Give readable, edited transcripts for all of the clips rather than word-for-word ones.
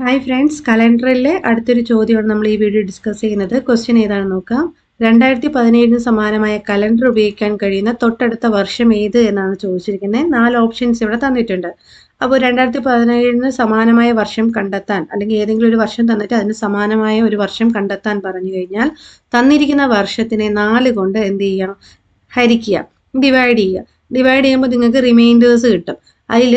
Hi friends, കലണ്ടറിലെ അടുത്തൊരു ചോദ്യമാണ് നമ്മൾ ഈ വീഡിയോ ഡിസ്കസ് ചെയ്യുന്നത്. ക്വസ്റ്റ്യൻ ഏതാണെന്ന് നോക്കാം. 2017 സമാനമായ കലണ്ടർ ഉപയോഗിക്കാൻ കഴിയുന്ന തൊട്ടടുത്ത വർഷം ഏത് എന്നാണ് ചോദിച്ചിരിക്കുന്നത്. 4 ഓപ്ഷൻസ് ഇവിടെ തന്നിട്ടുണ്ട്. അപ്പോൾ 2017 സമാനമായ വർഷം കണ്ടെത്താൻ, അല്ലെങ്കിൽ ഏതെങ്കിലും ഒരു വർഷം തന്നിട്ട് അതിന് സമാനമായ ഒരു വർഷം കണ്ടെത്താൻ പറഞ്ഞു കഴിഞ്ഞാൽ തന്നിരിക്കുന്ന വർഷത്തിനെ 4 കൊണ്ട് എന്ത് ചെയ്യണം? ഹരിക്കുക, ഡിവൈഡ് ചെയ്യുക. ഡിവൈഡ് ചെയ്യുമ്പോൾ നിങ്ങൾക്ക് റിമൈൻഡേഴ്സ് കിട്ടും. അതിൽ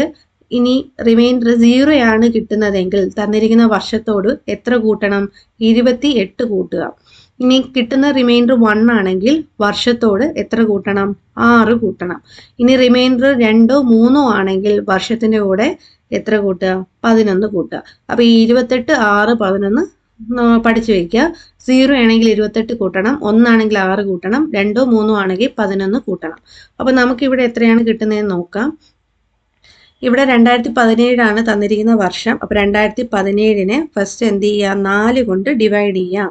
ഇനി റിമൈൻഡർ 0 ആണ് കിട്ടുന്നതെങ്കിൽ തന്നിരിക്കുന്ന വർഷത്തോട് എത്ര കൂട്ടണം? 28 കൂട്ടുക. ഇനി കിട്ടുന്ന റിമൈൻഡർ 1 ആണെങ്കിൽ വർഷത്തോട് എത്ര കൂട്ടണം? 6 കൂട്ടണം. ഇനി റിമൈൻഡർ 2ഓ 3ഓ ആണെങ്കിൽ വർഷത്തിന്റെ കൂടെ എത്ര കൂട്ടുക? 11 കൂട്ടുക. അപ്പൊ ഈ 28, 6, 11 പഠിച്ചു വെക്കുക. 0 ആണെങ്കിൽ 28 കൂട്ടണം, 1 ആണെങ്കിൽ 6 കൂട്ടണം, 2ഓ 3ഓ ആണെങ്കിൽ 11 കൂട്ടണം. അപ്പൊ നമുക്ക് ഇവിടെ എത്രയാണ് കിട്ടുന്നതെന്ന് നോക്കാം. ഇവിടെ 2017 ആണ് തന്നിരിക്കുന്ന വർഷം. അപ്പോൾ 2017നെ ഫസ്റ്റ് എന്ത് ചെയ്യുക? 4 കൊണ്ട് ഡിവൈഡ് ചെയ്യാം.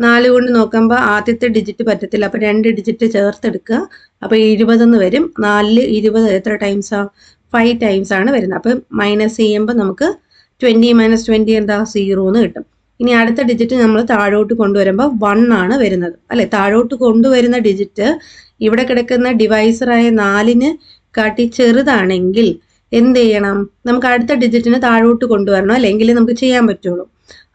4 കൊണ്ട് നോക്കുമ്പോൾ ആദ്യത്തെ ഡിജിറ്റ് പറ്റത്തില്ല, അപ്പോൾ 2 ഡിജിറ്റ് ചേർത്തെടുക്കുക. അപ്പോൾ 20 എന്ന് വരും. 4 20 എത്ര ടൈംസാ? 5 ടൈംസ് ആണ് വരുന്നത്. അപ്പം മൈനസ് ചെയ്യുമ്പോൾ നമുക്ക് 20 - 20 എന്താ? 0 എന്ന് കിട്ടും. ഇനി അടുത്ത ഡിജിറ്റ് നമ്മൾ താഴോട്ട് കൊണ്ടുവരുമ്പോൾ 1 ആണ് വരുന്നത്, അല്ലെ? താഴോട്ട് കൊണ്ടുവരുന്ന ഡിജിറ്റ് ഇവിടെ കിടക്കുന്ന ഡിവൈസറായ 4ന് കാട്ടി ചെറുതാണെങ്കിൽ എന്ത് ചെയ്യണം? നമുക്ക് അടുത്ത ഡിജിറ്റിനെ താഴോട്ട് കൊണ്ടുവരണം, അല്ലെങ്കിൽ നമുക്ക് ചെയ്യാൻ പറ്റുള്ളൂ.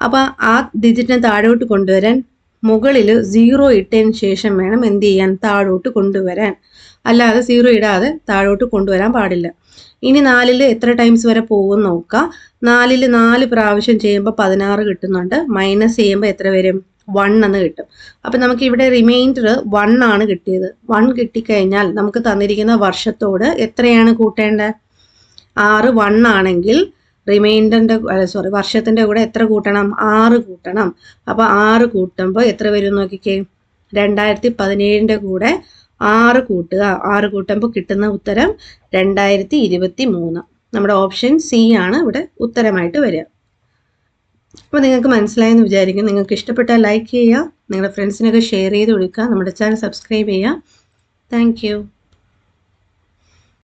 അപ്പൊ ആ ഡിജിറ്റിനെ താഴോട്ട് കൊണ്ടുവരാൻ മുകളിൽ 0 ഇട്ടതിന് ശേഷം വേണം എന്ത് ചെയ്യാൻ? താഴോട്ട് കൊണ്ടുവരാൻ. അല്ലാതെ 0 ഇടാതെ താഴോട്ട് കൊണ്ടുവരാൻ പാടില്ല. ഇനി 4ൽ എത്ര ടൈംസ് വരെ പോകും നോക്കാം. 4ൽ 4 പ്രാവശ്യം ചെയ്യുമ്പോൾ 16 കിട്ടുന്നുണ്ട്. മൈനസ് ചെയ്യുമ്പോൾ എത്ര വരും? 1 എന്ന് കിട്ടും. അപ്പൊ നമുക്ക് ഇവിടെ റിമൈൻഡർ 1 ആണ് കിട്ടിയത്. 1 കിട്ടിക്കഴിഞ്ഞാൽ നമുക്ക് തന്നിരിക്കുന്ന വർഷത്തോട് എത്രയാണ് കൂട്ടേണ്ടത്? 6 1 ആണെങ്കിൽ റിമൈൻഡറിന്റെ വർഷത്തിന്റെ കൂടെ എത്ര കൂട്ടണം? 6 കൂട്ടണം. അപ്പൊ 6 കൂട്ടുമ്പോൾ എത്ര വരും നോക്കിക്കേ. 2017ന്റെ കൂടെ 6 കൂട്ടുക. 6 കൂട്ടുമ്പോൾ കിട്ടുന്ന ഉത്തരം 2023. നമ്മുടെ ഓപ്ഷൻ സി ആണ് ഇവിടെ ഉത്തരമായിട്ട് വരിക. അപ്പോൾ നിങ്ങൾക്ക് മനസ്സിലായെന്ന് വിചാരിക്കും. നിങ്ങൾക്ക് ഇഷ്ടപ്പെട്ടാൽ ലൈക്ക് ചെയ്യുക, നിങ്ങളുടെ ഫ്രണ്ട്സിനൊക്കെ ഷെയർ ചെയ്ത് കൊടുക്കുക, നമ്മുടെ ചാനൽ സബ്സ്ക്രൈബ് ചെയ്യുക. താങ്ക്